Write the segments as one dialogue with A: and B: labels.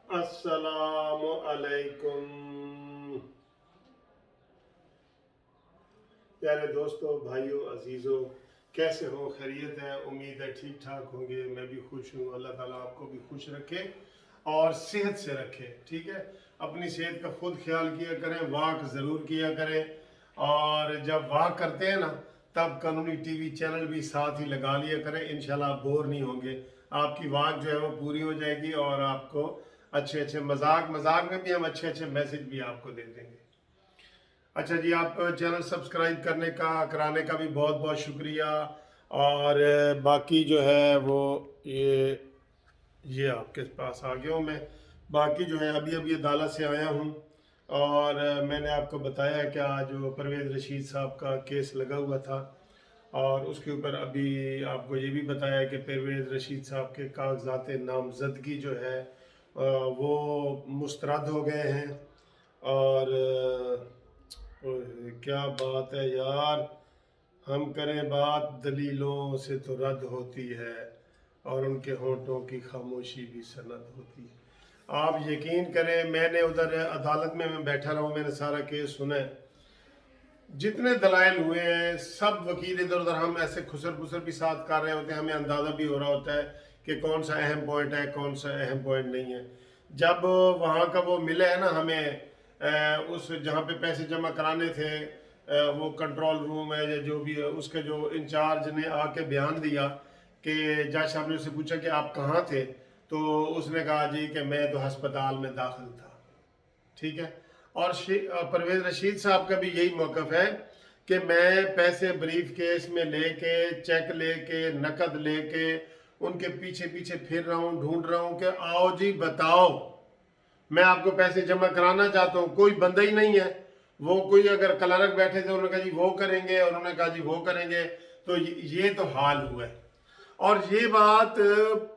A: अस्सलामु अलैकुम प्यारे दोस्तों, भाइयों, अजीज़ों, कैसे हो? खैरियत है? उम्मीद है ठीक ठाक होंगे। मैं भी खुश हूँ। अल्लाह ताला आपको भी खुश रखे और सेहत से रखे। ठीक है, अपनी सेहत का खुद ख्याल किया करें, वॉक ज़रूर किया करें। और जब वॉक करते हैं ना, तब कानूनी टीवी चैनल भी साथ ही लगा लिया करें। इंशाल्लाह आप बोर नहीं होंगे। आपकी वॉक जो है वो पूरी हो जाएगी और आपको अच्छे अच्छे मजाक में भी हम अच्छे अच्छे मैसेज भी आपको दे देंगे। अच्छा जी, आप चैनल सब्सक्राइब कराने का भी बहुत बहुत शुक्रिया। और बाकी जो है वो ये आपके पास आ गया हूँ मैं। बाकी जो है अभी अभी अदालत से आया हूँ और मैंने आपको बताया कि आज जो परवेज़ रशीद साहब का केस लगा हुआ था और उसके ऊपर अभी आपको ये भी बताया कि परवेज़ रशीद साहब के कागजात नामजदगी जो है वो मुस्तरद हो गए हैं। और क्या बात है यार, हम करें बात दलीलों से तो रद्द होती है और उनके होंठों की खामोशी भी सनद होती है। आप यकीन करें, मैंने उधर अदालत में मैं बैठा रहा हूँ, मैंने सारा केस सुना है। जितने दलाइल हुए हैं सब वकील इधर उधर हम ऐसे खुसर पुसर भी साथ कर रहे होते हैं, हमें अंदाज़ा भी हो रहा होता है कि कौन सा अहम पॉइंट है, कौन सा अहम पॉइंट नहीं है। जब वहाँ का वो मिला है ना हमें, उस जहाँ पे पैसे जमा कराने थे, वो कंट्रोल रूम है या जो भी है, उसके जो इंचार्ज ने आके बयान दिया कि जज साहब ने उससे पूछा कि आप कहाँ थे, तो उसने कहा जी कि मैं तो हस्पताल में दाखिल था। ठीक है, और परवेज़ रशीद साहब का भी यही मौक़िफ़ है कि मैं पैसे ब्रीफ केस में लेके, चेक लेके, नकद लेके उनके पीछे पीछे फिर रहा हूँ, ढूंढ रहा हूँ कि आओ जी बताओ, मैं आपको पैसे जमा कराना चाहता हूँ। कोई बंदा ही नहीं है। वो कोई अगर क्लर्क बैठे थे, उन्होंने कहा जी वो करेंगे, और उन्होंने कहा जी वो करेंगे। तो ये तो हाल हुआ है। और ये बात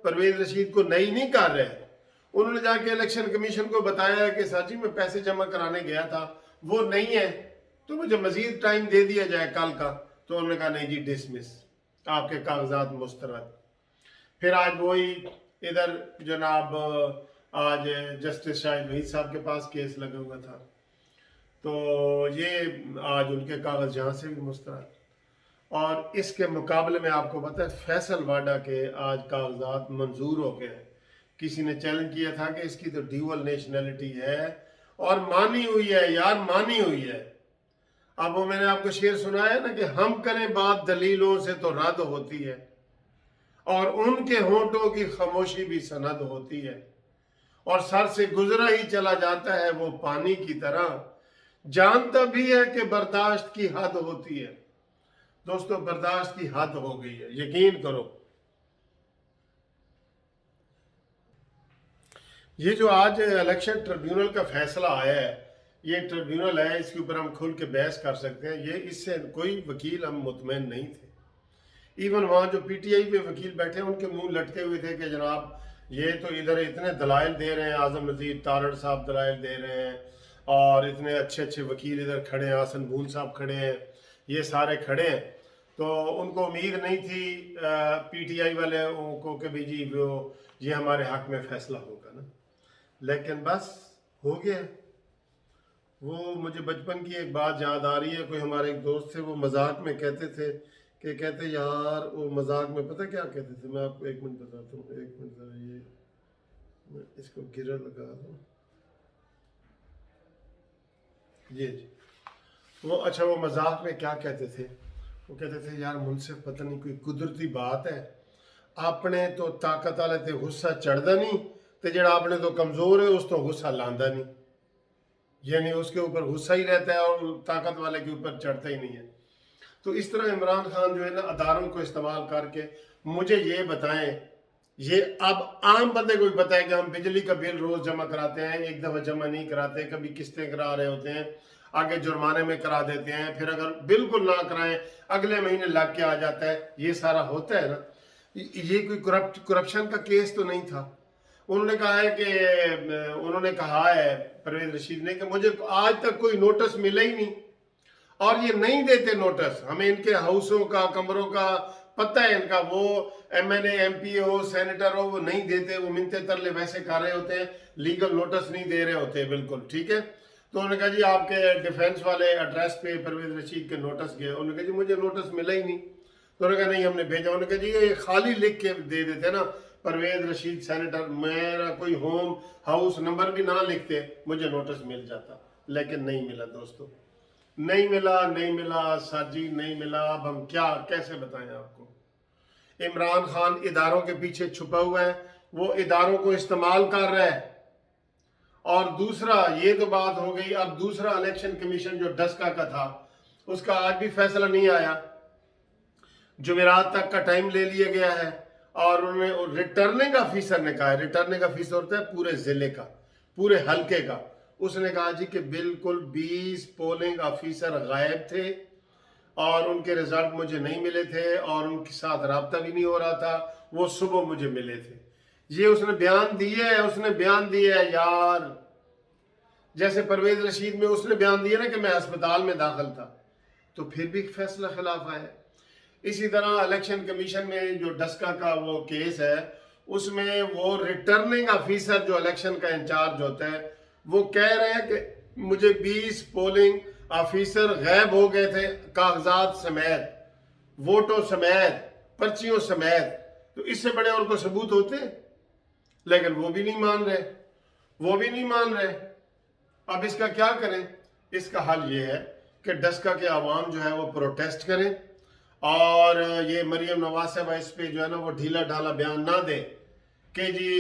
A: परवेज़ रशीद को नई नहीं कर रहे हैं। उन्होंने जाके इलेक्शन कमीशन को बताया कि सर जी मैं पैसे जमा कराने गया था, वो नहीं है, तो मुझे मजीद टाइम दे दिया जाए कल का। तो उन्होंने कहा नहीं जी, डिसमिस, आपके कागजात मुस्तरद। फिर आज वही इधर जनाब आज जस्टिस शाहिद वहीद साहब के पास केस लगा हुआ था, तो ये आज उनके कागज यहाँ से भी मुस्तरद। और इसके मुकाबले में आपको पता है फैसल वाडा के आज कागजात मंजूर हो गए हैं। किसी ने चैलेंज किया था कि इसकी तो ड्यूअल नेशनैलिटी है, और मानी हुई है यार, मानी हुई है। अब वो मैंने आपको शेर सुनाया ना कि हम करें बात दलीलों से तो रद्द होती है और उनके होंठों की खामोशी भी सनद होती है, और सर से गुजरा ही चला जाता है वो पानी की तरह, जानता भी है कि बर्दाश्त की हद होती है। दोस्तों, बर्दाश्त की हद हो गई है, यकीन करो। ये जो आज इलेक्शन ट्रिब्यूनल का फैसला आया है, ये ट्रिब्यूनल है, इसके ऊपर हम खुल के बहस कर सकते हैं। ये इससे कोई वकील हम मुतमईन नहीं थे। इवन वहाँ जो पीटीआई पे वकील बैठे हैं उनके मुंह लटके हुए थे कि जनाब ये तो इधर इतने दलाइल दे रहे हैं, आजम नज़ीर तारड़ साहब दलाइल दे रहे हैं, और इतने अच्छे अच्छे वकील इधर खड़े हैं, आसन बून साहब खड़े हैं, ये सारे खड़े हैं। तो उनको उम्मीद नहीं थी पीटीआई वाले को कि भाई जी वो ये हमारे हक में फैसला होगा ना, लेकिन बस हो गया। वो मुझे बचपन की एक बात याद आ रही है। कोई हमारे एक दोस्त थे, वो मजाक में कहते थे कि कहते यार, वो मजाक में पता क्या कहते थे, मैं आपको एक मिनट बताता हूँ। एक मिनट ज़रा, ये मैं इसको गिरा लगा दूँ। ये जी, वो अच्छा वो मजाक में क्या कहते थे, वो कहते थे यार मुझसे पता नहीं कोई कुदरती बात है, आपने तो ताकत वाले ते गुस्सा चढ़ता नहीं, तो जरा आपने तो कमज़ोर है उस तो गुस्सा लांदा नहीं, यानी उसके ऊपर गुस्सा ही रहता है और ताकत वाले के ऊपर चढ़ता ही नहीं है। तो इस तरह इमरान खान जो है ना, अदारों को इस्तेमाल करके मुझे ये बताएं, ये अब आम बंदे को भी पता है कि हम बिजली का बिल रोज जमा कराते हैं, एक दफ़ा जमा नहीं कराते, कभी किस्तें करा रहे होते हैं, आगे जुर्माने में करा देते हैं, फिर अगर बिल्कुल ना कराएं अगले महीने लग के आ जाता है। ये सारा होता है ना। ये कोई करप्शन का केस तो नहीं था। उन्होंने कहा है कि उन्होंने कहा है परवेज़ रशीद ने कि मुझे आज तक कोई नोटिस मिला ही नहीं, और ये नहीं देते नोटिस हमें, इनके हाउसों का, कमरों का पता है इनका, वो MNA MP हो सेनेटर हो वो नहीं देते, वो मिनते तरले वैसे कर रहे होते हैं, लीगल नोटिस नहीं दे रहे होते बिल्कुल, ठीक है। तो उन्होंने कहा जी आपके डिफेंस वाले एड्रेस पे परवेज रशीद के नोटिस गए। उन्होंने कहा जी मुझे नोटिस मिला ही नहीं। तो उन्होंने कहा नहीं हमने भेजा। उन्होंने कहा जी ये खाली लिख के दे देते ना परवेज रशीद सेनेटर, मेरा कोई होम हाउस नंबर भी ना लिखते मुझे नोटिस मिल जाता, लेकिन नहीं मिला दोस्तों, नहीं मिला, नहीं मिला सर जी, नहीं मिला। अब हम क्या कैसे बताएं आपको। इमरान खान इदारों के पीछे छुपा हुआ है, वो इदारों को इस्तेमाल कर रहा है। और दूसरा ये तो बात हो गई, अब दूसरा इलेक्शन कमीशन जो डस्का का था उसका आज भी फैसला नहीं आया, जुमेरात तक का टाइम ले लिया गया है। और उन्होंने रिटर्निंग ऑफिसर ने कहा है, रिटर्निंग ऑफिसर होता है पूरे जिले का, पूरे हलके का, उसने कहा जी कि बिल्कुल 20 पोलिंग ऑफिसर गायब थे और उनके रिजल्ट मुझे नहीं मिले थे और उनके साथ राब्ता भी नहीं हो रहा था, वो सुबह मुझे मिले थे। ये उसने बयान दिए है, उसने बयान दिया है यार। जैसे परवेज रशीद में उसने बयान दिया ना कि मैं अस्पताल में दाखिल था, तो फिर भी फैसला खिलाफ आया। इसी तरह इलेक्शन कमीशन में जो डस्का का वो केस है, उसमें वो रिटर्निंग ऑफिसर जो इलेक्शन का इंचार्ज होता है वो कह रहे हैं कि मुझे 20 पोलिंग ऑफिसर गायब हो गए थे, कागजात समेत, वोटों समेत, पर्चियों समेत। तो इससे बड़े और को सबूत होते, लेकिन वो भी नहीं मान रहे, वो भी नहीं मान रहे। अब इसका क्या करें? इसका हल ये है कि डस्का के अवाम जो है वो प्रोटेस्ट करें और ये मरियम नवाज साहब इस पे जो है ना वो ढीला ढाला बयान ना दे कि जी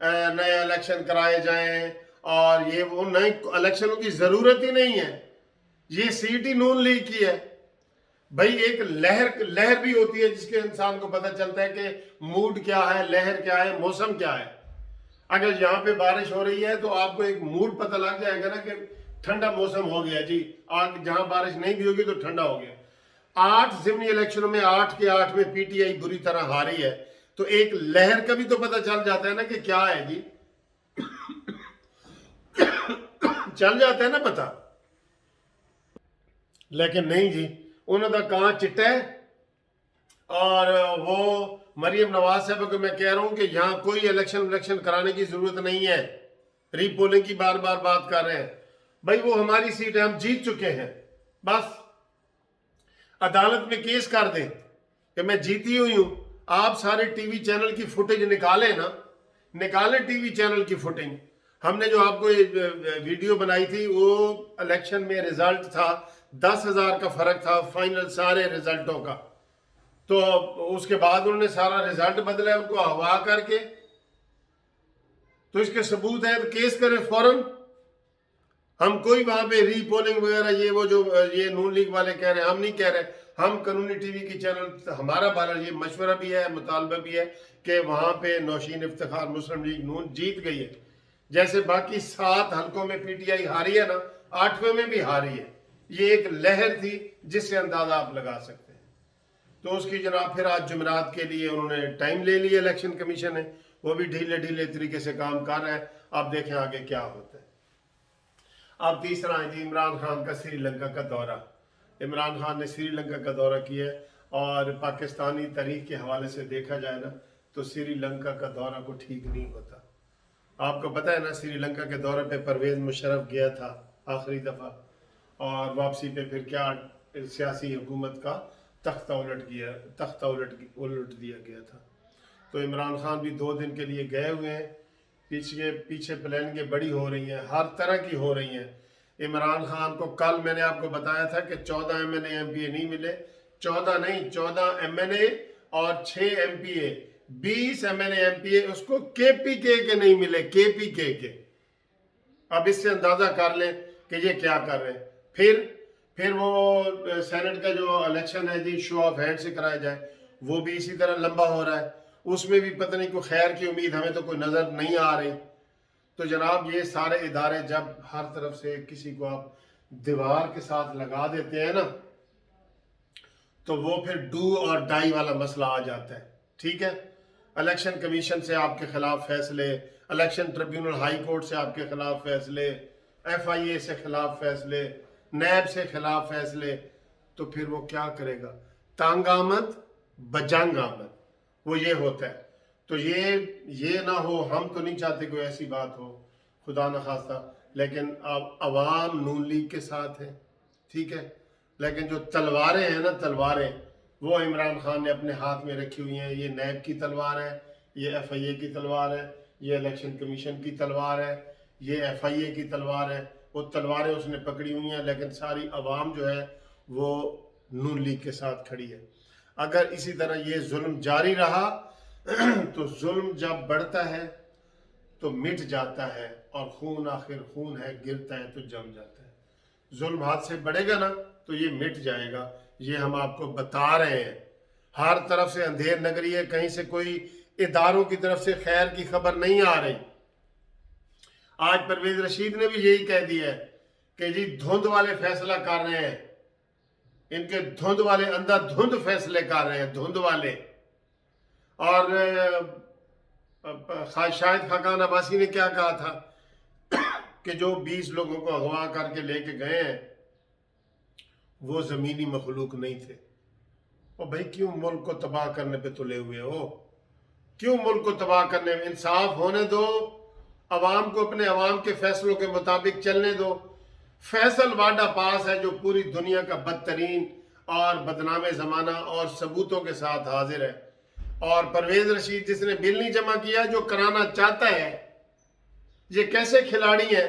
A: नए इलेक्शन कराए जाएं और ये वो, नए इलेक्शनों की जरूरत ही नहीं है। ये सीट ही नून लीग की है भाई। एक लहर भी होती है जिसके इंसान को पता चलता है कि मूड क्या है, लहर क्या है, मौसम क्या है। अगर यहाँ पे बारिश हो रही है तो आपको एक मूड पता लग जाएगा ना कि ठंडा मौसम हो गया जी। आग जहां बारिश नहीं भी होगी तो ठंडा हो गया। 8 ज़िमनी इलेक्शनों में 8 के 8 में पीटीआई बुरी तरह हारी है, तो एक लहर का भी तो पता चल जाता है ना कि क्या है जी। चल जाता है ना पता, लेकिन नहीं जी, उन्होंने तो कहा चिट्टा है। और वो मरियम नवाज साहब को मैं कह रहा हूं कि यहां कोई इलेक्शन कराने की जरूरत नहीं है। रीपोलिंग की बार बार बात कर रहे हैं भाई, वो हमारी सीट है, हम जीत चुके हैं। बस अदालत में केस कर दें कि मैं जीती हुई हूं। आप सारे टीवी चैनल की फुटेज निकालें ना, निकालें टीवी चैनल की फुटेज। हमने जो आपको वीडियो बनाई थी वो इलेक्शन में रिजल्ट था, 10,000 का फर्क था फाइनल सारे रिजल्टों का। तो उसके बाद उन्होंने सारा रिजल्ट बदला उनको अगवा करके। तो इसके सबूत है तो केस करें फौरन। हम कोई वहां पे रीपोलिंग वगैरह ये वो जो ये नून लीग वाले कह रहे हैं, हम नहीं कह रहे। हम कानूनी टीवी की चैनल, हमारा बार ये मशवरा भी है, मुतालबा भी है कि वहां पे नौशीन इफ्तिखार मुस्लिम लीग नून जीत गई है। जैसे बाकी 7 हलकों में पीटीआई हारी है ना, 8वें में भी हारी है। ये एक लहर थी जिससे अंदाजा आप लगा सकते हैं। तो उसकी जनाब फिर आज जुमेरात के लिए उन्होंने टाइम ले लिया, इलेक्शन कमीशन ने, वो भी ढीले ढीले तरीके से काम कर रहा है। आप देखें आगे क्या होता है। अब तीसरा है जी इमरान खान का श्रीलंका का दौरा। इमरान खान ने श्रीलंका का दौरा किया है और पाकिस्तानी तारीख के हवाले से देखा जाए ना तो श्रीलंका का दौरा को ठीक नहीं होता। आपको पता है ना श्रीलंका के दौरे पे परवेज मुशर्रफ गया था आखिरी दफ़ा, और वापसी पे फिर क्या सियासी हुकूमत का तख्ता उलट दिया गया था। तो इमरान खान भी 2 दिन के लिए गए हुए हैं। पीछे प्लानिंगें बड़ी हो रही हैं, हर तरह की हो रही हैं। इमरान खान को कल मैंने आपको बताया था कि 14 MNA MPA नहीं मिले, 14 नहीं 14 MNA और 6 MPA, 20 MNA MPA उसको KPK के नहीं मिले, KPK के। अब इससे अंदाजा कर लें कि ये क्या कर रहे हैं। फिर वो सेनेट का जो इलेक्शन है जी शो ऑफ हैंड से कराया जाए, वो भी इसी तरह लंबा हो रहा है। उसमें भी पता नहीं कोई खैर की उम्मीद हमें तो कोई नजर नहीं आ रही। तो जनाब ये सारे इदारे जब हर तरफ से किसी को आप दीवार के साथ लगा देते हैं ना, तो वो फिर डू और डाई वाला मसला आ जाता है। ठीक है, इलेक्शन कमीशन से आपके खिलाफ फैसले, इलेक्शन ट्रिब्यूनल हाई कोर्ट से आपके खिलाफ फैसले, FIA से खिलाफ फैसले, नैब से खिलाफ फैसले, तो फिर वो क्या करेगा? तंग आमद बजंग आमद, वो ये होता है। तो ये ना हो, हम तो नहीं चाहते कोई ऐसी बात हो, खुदा न खास्ता, लेकिन अब अवाम नून लीग के साथ है, ठीक है, लेकिन जो तलवारें हैं ना, तलवारें वो इमरान खान ने अपने हाथ में रखी हुई हैं। ये नैब की तलवार है, ये FIA की तलवार है, ये इलेक्शन कमीशन की तलवार है, ये FIA की तलवार है। वो तलवारें उसने पकड़ी हुई हैं, लेकिन सारी अवाम जो है वो नून लीग के साथ खड़ी है। अगर इसी तरह ये जुल्म जारी रहा तो जुल्म जब बढ़ता है तो मिट जाता है, और खून आखिर खून है, गिरता है तो जम जाता है। जुल्म हाथ से बढ़ेगा ना तो ये मिट जाएगा, ये हम आपको बता रहे हैं। हर तरफ से अंधेर नगरी है, कहीं से कोई इदारों की तरफ से खैर की खबर नहीं आ रही। आज परवेज रशीद ने भी यही कह दिया है कि जी धुंध वाले फैसला कर रहे हैं, इनके धुंध वाले अंधाधुंध फैसले कर रहे हैं, धुंध वाले। और शायद खाकान अब्बासी ने क्या कहा था कि जो 20 लोगों को अगवा करके लेके गए हैं वो ज़मीनी मखलूक नहीं थे। और भाई क्यों मुल्क को तबाह करने पे तुले हुए हो? क्यों मुल्क को तबाह करने में? इंसाफ होने दो, अवाम को अपने अवाम के फैसलों के मुताबिक चलने दो। फैसल वाडा पास है जो पूरी दुनिया का बदतरीन और बदनाम ज़माना और सबूतों के साथ हाजिर है। और परवेज रशीद जिसने बिल नहीं जमा किया, जो कराना चाहता है, ये कैसे खिलाड़ी है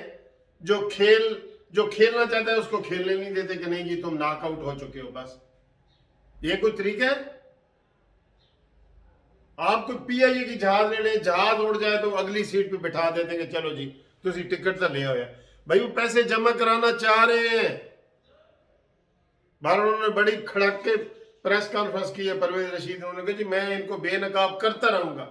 A: जो खेलना चाहता है उसको खेलने नहीं देते कि नहीं जी तुम नॉकआउट हो चुके हो। बस ये कोई तरीका है? आपको PIA की जहाज लेने, जहाज उड़ जाए तो अगली सीट पे बिठा देते हैं कि चलो जी तुसी टिकट तो ले आओ। भाई वो पैसे जमा कराना चाह रहे हैं। बाहर उन्होंने बड़ी खड़क के प्रेस कॉन्फ्रेंस की है परवेज रशीद, उन्होंने कहा जी मैं इनको बेनकाब करता रहूंगा,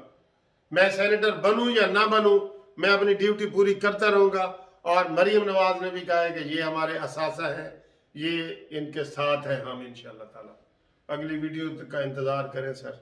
A: मैं सेनेटर बनूं या ना बनूं, मैं अपनी ड्यूटी पूरी करता रहूंगा। और मरियम नवाज ने भी कहा है कि ये हमारे असासा है, ये इनके साथ है हम इंशाअल्लाह ताला। अगली वीडियो का इंतजार करें सर।